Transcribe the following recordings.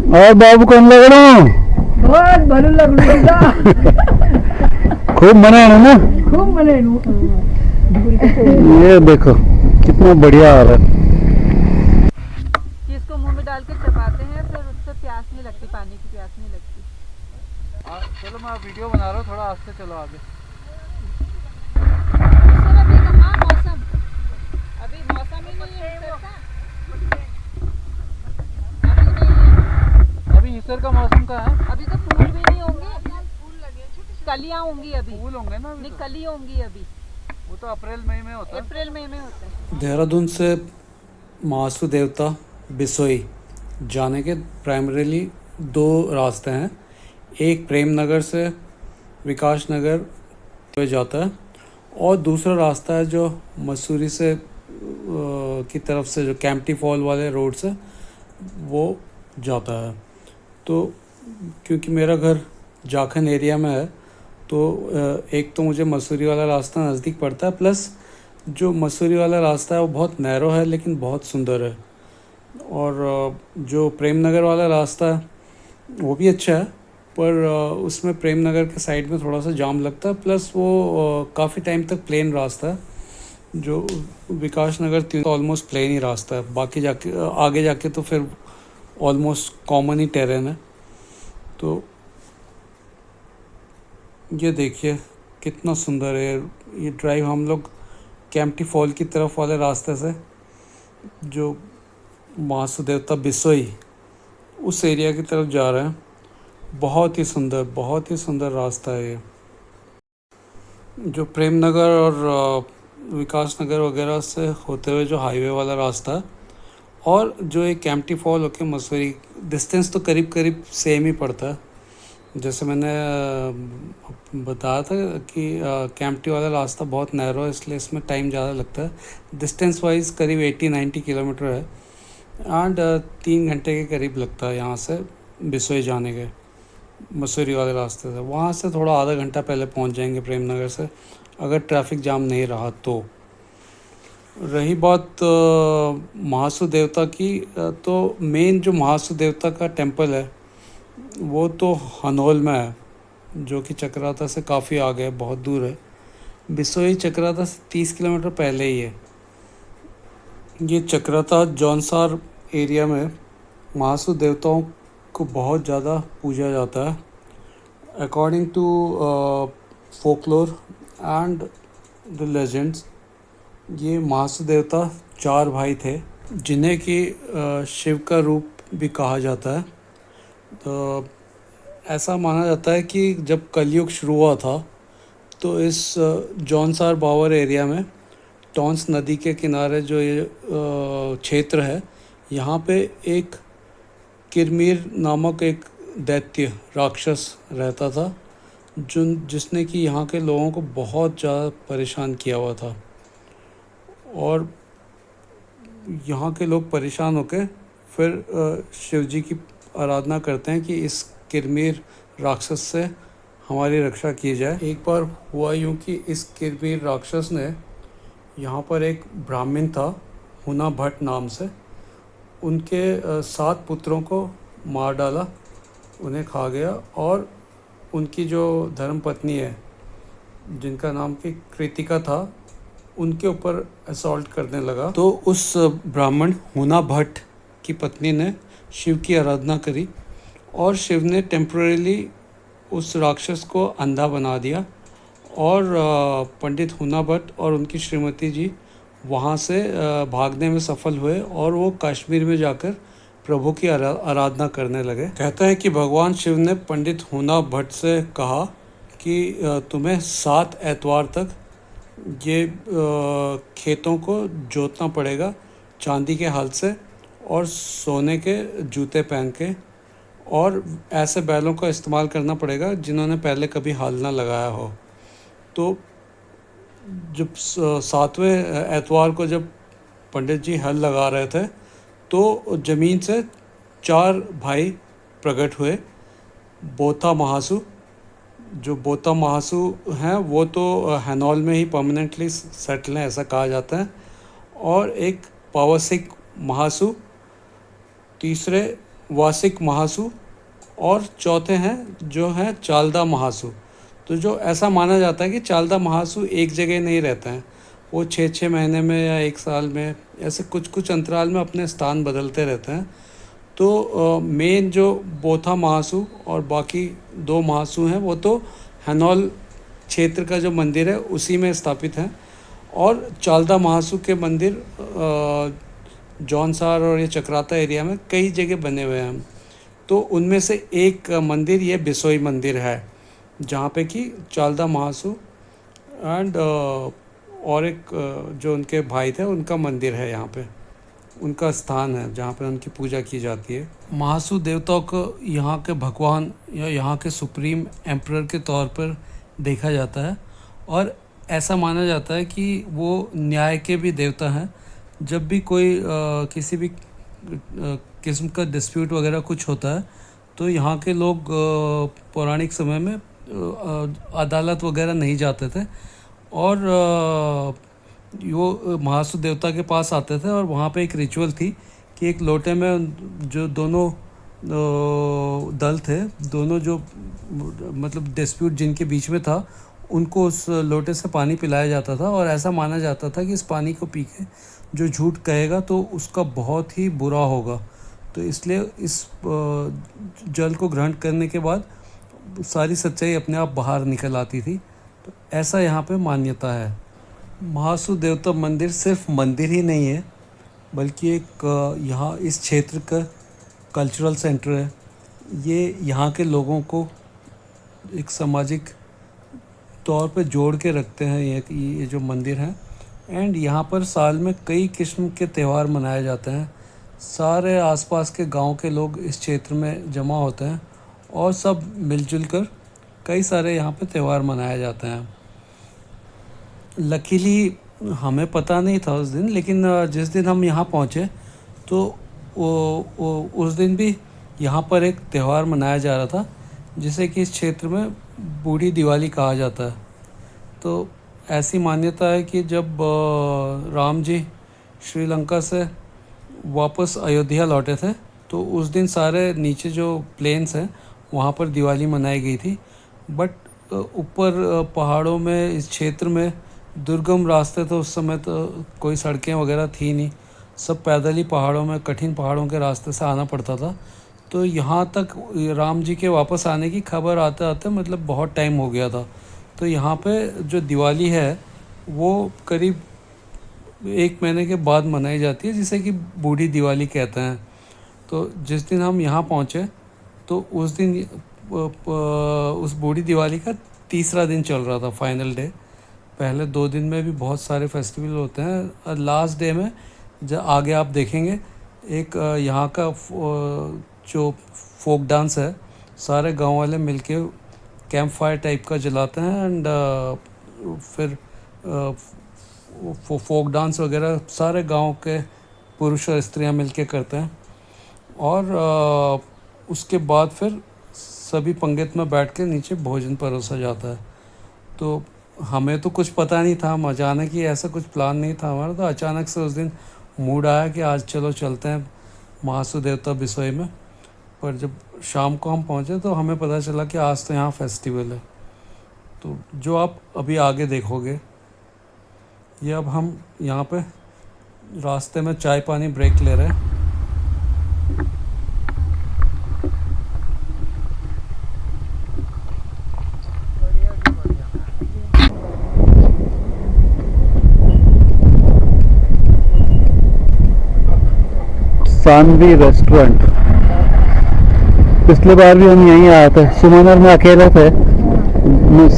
और बाबू कौन लग रहा हूँ? बहुत भलू लग रहा खूब मने है ना? खूब मने ये देखो कितना बढ़िया आ रहा है। कि इसको मुंह में डाल के चबाते हैं, फिर उससे प्यास नहीं लगती, पानी की प्यास नहीं लगती। चलो मैं वीडियो बना रहा हूँ, थोड़ा आस्ते चलो आगे। सर अभी कहाँ मौसम, अभी मौसम ही नहीं है सर का। अभी नहीं है, अभी हिसर का मौसम का है। अभी तो फूल भी नहीं होंगे, कलियाँ होंगी अभी। फूल होंगे ना अभी नहीं, तो। कली होंगी अभी, वो तो अप्रैल मई में होता है। अप्रैल मई में होता है। देहरादून से महासू देवता बिसोई जाने के प्राइमरीली दो रास्ते हैं। एक प्रेम नगर से विकास नगर पे जाता है और दूसरा रास्ता है जो मसूरी से की तरफ से, जो कैंपटी फॉल वाले रोड से वो जाता है। तो क्योंकि मेरा घर जाखन एरिया में है तो एक तो मुझे मसूरी वाला रास्ता नज़दीक पड़ता है, प्लस जो मसूरी वाला रास्ता है वो बहुत नैरो है लेकिन बहुत सुंदर है। और जो प्रेम नगर वाला रास्ता है वो भी अच्छा है, पर उसमें प्रेम नगर के साइड में थोड़ा सा जाम लगता है, प्लस वो काफ़ी टाइम तक प्लेन रास्ता है। जो विकास नगर ऑलमोस्ट प्लेन ही रास्ता है, बाकी जाके आगे जाके तो फिर ऑलमोस्ट कॉमन ही टेरेन है। तो ये देखिए कितना सुंदर है ये ड्राइव। हम लोग कैंपटी फॉल की तरफ वाले रास्ते से, जो महासू देवता बिसोई उस एरिया की तरफ जा रहे हैं। बहुत ही सुंदर रास्ता है ये। जो प्रेम नगर और विकास नगर वगैरह से होते हुए जो हाईवे वाला रास्ता है, और जो एक कैंपटी फॉल होके मसूरी, डिस्टेंस तो करीब करीब सेम ही पड़ता है। जैसे मैंने बताया था कि कैंपटी वाला रास्ता बहुत नैरो है, इसलिए इसमें टाइम ज़्यादा लगता है। डिस्टेंस वाइज करीब 80-90 किलोमीटर है एंड 3 घंटे के करीब लगता है यहाँ से बिसोई जाने के मसूरी वाले रास्ते से। वहाँ से थोड़ा आधा घंटा पहले पहुँच जाएंगे प्रेम नगर से, अगर ट्रैफिक जाम नहीं रहा तो। रही बात महासू देवता की, तो मेन जो महासू देवता का टेम्पल है वो तो हनोल में है, जो कि चक्राता से काफ़ी आगे है, बहुत दूर है। बिसोई चक्राता से 30 किलोमीटर पहले ही है। ये चक्राता जौनसार एरिया में महासू देवताओं को बहुत ज़्यादा पूजा जाता है। According to folklore and the legends, ये महासू देवता 4 भाई थे जिन्हें कि शिव का रूप भी कहा जाता है। तो ऐसा माना जाता है कि जब कलयुग शुरू हुआ था तो इस जौनसार बावर एरिया में टॉन्स नदी के किनारे जो ये क्षेत्र है, यहाँ पे एक किरमीर नामक एक दैत्य राक्षस रहता था, जिसने कि यहाँ के लोगों को बहुत ज़्यादा परेशान किया हुआ था। और यहाँ के लोग परेशान होकर फिर शिव जी की आराधना करते हैं कि इस किरमीर राक्षस से हमारी रक्षा की जाए। एक बार हुआ यूँ कि इस किरमीर राक्षस ने यहाँ पर एक ब्राह्मण था हुना भट्ट नाम से, उनके 7 पुत्रों को मार डाला, उन्हें खा गया। और उनकी जो धर्मपत्नी है जिनका नाम की कृतिका था, उनके ऊपर असॉल्ट करने लगा। तो उस ब्राह्मण हुना भट्ट की पत्नी ने शिव की आराधना करी और शिव ने टेम्परेली उस राक्षस को अंधा बना दिया। और पंडित हुना भट्ट और उनकी श्रीमती जी वहाँ से भागने में सफल हुए और वो कश्मीर में जाकर प्रभु की आराधना करने लगे। कहता है कि भगवान शिव ने पंडित हुना भट्ट से कहा कि तुम्हें 7 एतवार तक ये खेतों को जोतना पड़ेगा चांदी के हल से और सोने के जूते पहन के, और ऐसे बैलों का इस्तेमाल करना पड़ेगा जिन्होंने पहले कभी हल ना लगाया हो। तो जब 7वें एतवार को जब पंडित जी हल लगा रहे थे तो ज़मीन से 4 भाई प्रकट हुए। बोथा महासू, जो बोथा महासू हैं वो तो हैनॉल में ही परमानेंटली सेटल हैं ऐसा कहा जाता है। और एक पावसिक महासू, तीसरे वासिक महासु और चौथे हैं जो हैं चालदा महासु। तो जो ऐसा माना जाता है कि चालदा महासु एक जगह नहीं रहते हैं, वो 6-6 महीने में या 1 साल में ऐसे कुछ कुछ अंतराल में अपने स्थान बदलते रहते हैं। तो मेन जो बोथा महासु और बाकी 2 महासु हैं वो तो हैनॉल क्षेत्र का जो मंदिर है उसी में स्थापित हैं, और चालदा महासु के मंदिर जौनसार और ये चक्राता एरिया में कई जगह बने हुए हैं। तो उनमें से एक मंदिर ये बिसोई मंदिर है, जहाँ पे कि चालदा महासु एंड और एक जो उनके भाई थे उनका मंदिर है, यहाँ पे उनका स्थान है जहाँ पे उनकी पूजा की जाती है। महासु देवताओं को यहाँ के भगवान या यहाँ के सुप्रीम एम्परर के तौर पर देखा जाता है, और ऐसा माना जाता है कि वो न्याय के भी देवता हैं। जब भी कोई किसी भी किस्म का डिस्प्यूट वगैरह कुछ होता है तो यहाँ के लोग पौराणिक समय में अदालत वगैरह नहीं जाते थे, और वो महासु देवता के पास आते थे, और वहाँ पे एक रिचुअल थी कि एक लोटे में जो दोनों दल थे, दोनों जो मतलब डिस्प्यूट जिनके बीच में था, उनको उस लोटे से पानी पिलाया जाता था, और ऐसा माना जाता था कि इस पानी को पी के जो झूठ कहेगा तो उसका बहुत ही बुरा होगा। तो इसलिए इस जल को ग्रहण करने के बाद सारी सच्चाई अपने आप बाहर निकल आती थी। तो ऐसा यहाँ पे मान्यता है। महासु देवता मंदिर सिर्फ मंदिर ही नहीं है, बल्कि एक यहाँ इस क्षेत्र का कल्चरल सेंटर है। ये यहाँ के लोगों को एक सामाजिक तौर पे जोड़ के रखते हैं ये जो मंदिर हैं। एंड यहाँ पर साल में कई किस्म के त्यौहार मनाए जाते हैं। सारे आसपास के गांव के लोग इस क्षेत्र में जमा होते हैं, और सब मिलजुल कर कई सारे यहाँ पे त्यौहार मनाए जाते हैं। लकीली हमें पता नहीं था उस दिन, लेकिन जिस दिन हम यहाँ पहुँचे तो उस दिन भी यहाँ पर एक त्यौहार मनाया जा रहा था, जिसे कि इस क्षेत्र में बूढ़ी दिवाली कहा जाता है। तो ऐसी मान्यता है कि जब राम जी श्रीलंका से वापस अयोध्या लौटे थे तो उस दिन सारे नीचे जो प्लेन्स हैं वहाँ पर दिवाली मनाई गई थी। बट ऊपर पहाड़ों में इस क्षेत्र में दुर्गम रास्ते, तो उस समय तो कोई सड़कें वगैरह थी नहीं, सब पैदल ही पहाड़ों में कठिन पहाड़ों के रास्ते से आना पड़ता था। तो यहाँ तक राम जी के वापस आने की खबर आते आते मतलब बहुत टाइम हो गया था। तो यहाँ पे जो दिवाली है वो करीब 1 महीने के बाद मनाई जाती है, जिसे कि बूढ़ी दिवाली कहते हैं। तो जिस दिन हम यहाँ पहुँचे तो उस दिन उस बूढ़ी दिवाली का तीसरा दिन चल रहा था, फाइनल डे। पहले 2 दिन में भी बहुत सारे फेस्टिवल होते हैं, और लास्ट डे में जब आगे आप देखेंगे एक यहाँ का जो फोक डांस है, सारे गांव वाले मिलके कैंप फायर टाइप का जलाते हैं, एंड फिर फोक डांस वगैरह सारे गांव के पुरुष और स्त्रियां मिलके करते हैं। और उसके बाद फिर सभी पंगत में बैठ के नीचे भोजन परोसा जाता है। तो हमें तो कुछ पता नहीं था, हम अचानक ही, ऐसा कुछ प्लान नहीं था हमारा, तो अचानक से उस दिन मूड आया कि आज चलो चलते हैं महासु देवता बिसोई में। पर जब शाम को हम पहुँचे तो हमें पता चला कि आज तो यहाँ फेस्टिवल है। तो जो आप अभी आगे देखोगे, ये अब हम यहाँ पे रास्ते में चाय पानी ब्रेक ले रहे हैं। सानवी रेस्टोरेंट, पिछली बार भी हम यहीं आए थे। सुमनर में अकेले थे,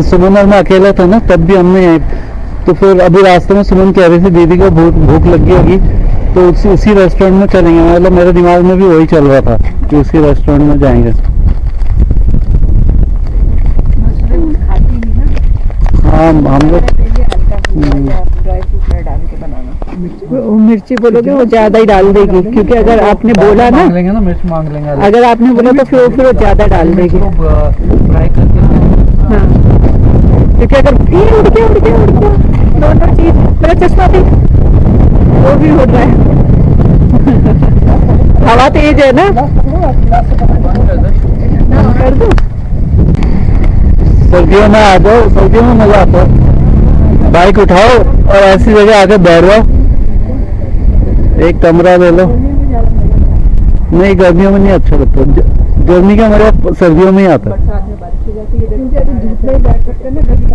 सुमनर में अकेले थे ना, तब भी हमने यहीं। तो फिर अभी रास्ते में सुमन कह रही थी दीदी को भूख लगी होगी, तो उसी रेस्टोरेंट में चलेंगे। मतलब मेरे दिमाग में भी वही चल रहा था कि उसी रेस्टोरेंट में जाएंगे। हाँ हम लोग मिर्ची बोलोगे वो ज्यादा ही डाल देगी, क्योंकि अगर आपने बोला ना, मांग लेंगे ना, मिर्च मांग लेंगे। अगर आपने बोला तो फिर वो ज्यादा डाल देगी। फ्राई करके हाँ, क्योंकि अगर उड़ गया दोनों चीज, मेरा चश्मा भी वो भी उड़ रहा है। हवा तेज है ना, कर दो। सर्दियों में आ जाओ, सर्दियों में मजा आता है। बाइक उठाओ और ऐसी जगह आके बैठ जाओ, एक कमरा ले लो। नहीं, गर्मियों में नहीं अच्छा लगता। गर्मी का मजा सर्दियों में ही आता है। बरसात में बारिश हो जाती है, धूप में बैठ सकते हैं ना, कभी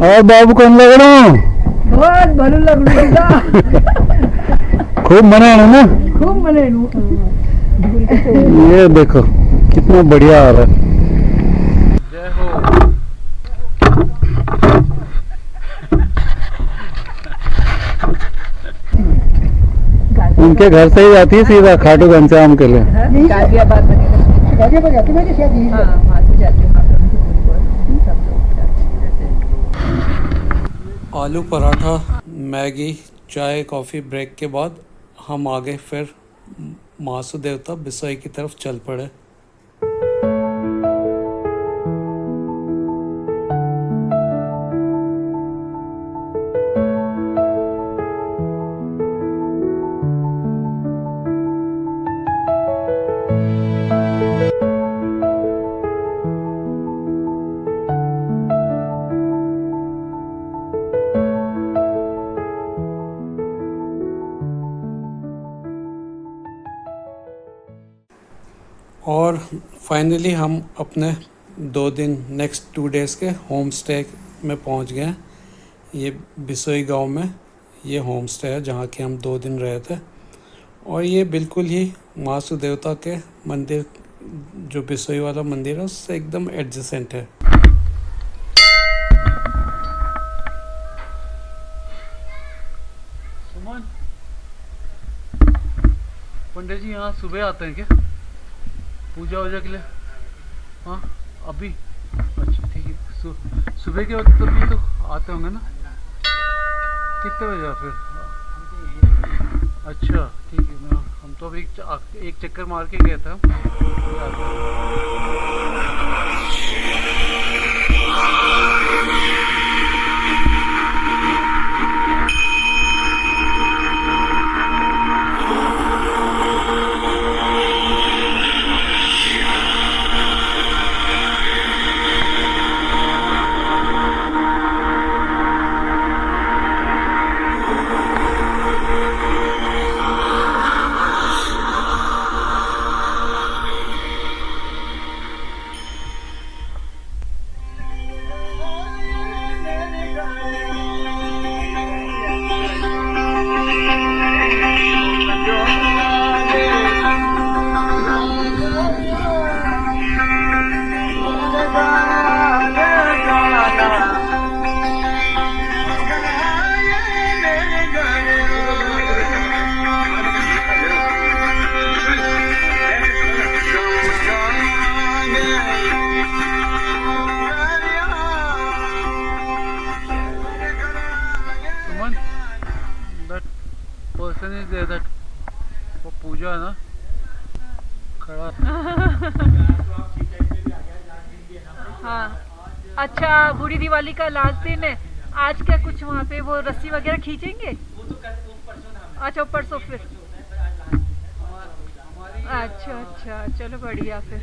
और बाबू कौन लग रहा हूँ? बहुत भलो लग रहा खूब मना है ना? खूब मने ये देखो कितना बढ़िया आ रहा है। जय हो। उनके घर से ही जाती है सीधा खाटू घनश्याम के लिए। गाजियाबाद बनेगा, गाजियाबाद जाती है शायद। हाँ, वहाँ से जाती है, सब लोग जाते हैं। आलू पराठा, मैगी, चाय, कॉफ़ी ब्रेक के बाद हम आगे फिर महासू देवता बिसोई की तरफ चल पड़े। और फाइनली हम अपने 2 दिन नेक्स्ट 2 डेज़ के होम स्टे में पहुंच गए। ये बिसोई गांव में ये होम स्टे है जहाँ के हम 2 दिन रहे थे। और ये बिल्कुल ही महासू देवता के मंदिर, जो बिसोई वाला मंदिर है, उससे एकदम एडजेसेंट है। सुमन, पंडित जी यहाँ सुबह आते हैं क्या पूजा वूजा के लिए? हाँ अभी, अच्छा ठीक है। सुबह के वक्त भी तो आते होंगे ना? कितने बजे फिर? अच्छा ठीक है। हम तो अभी एक चक्कर मार के गए थे। पर्सन इज देयर दैट वो पूजा है ना खड़ा। हाँ अच्छा, बूढ़ी दिवाली का लास्ट दिन है आज। क्या कुछ वहाँ पे वो रस्सी वगैरह खींचेंगे? अच्छा परसों फिर। अच्छा अच्छा चलो बढ़िया फिर।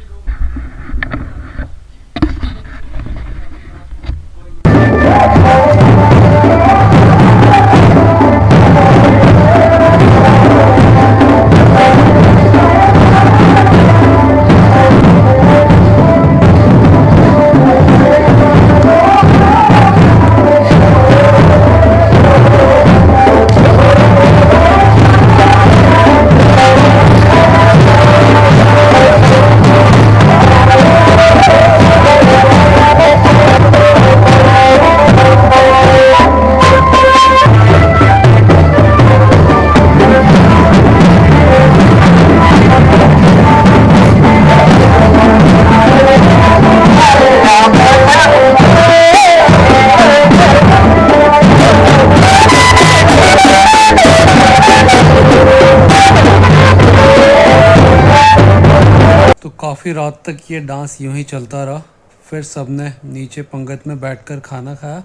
काफ़ी रात तक ये डांस यूं ही चलता रहा। फिर सबने नीचे पंगत में बैठकर खाना खाया।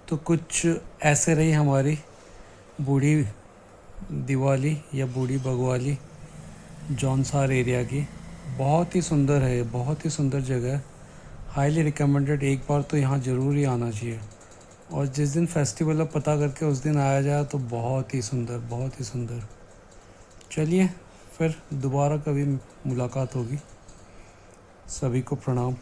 तो कुछ ऐसे रही हमारी बूढ़ी दिवाली या बूढ़ी बगवाली जौनसार एरिया की। बहुत ही सुंदर है, बहुत ही सुंदर जगह है। हाईली रिकमेंडेड, एक बार तो यहाँ ज़रूर ही आना चाहिए। और जिस दिन फेस्टिवल है पता करके उस दिन आया जाए तो बहुत ही सुंदर, बहुत ही सुंदर। चलिए फिर दोबारा कभी मुलाकात होगी। सभी को प्रणाम।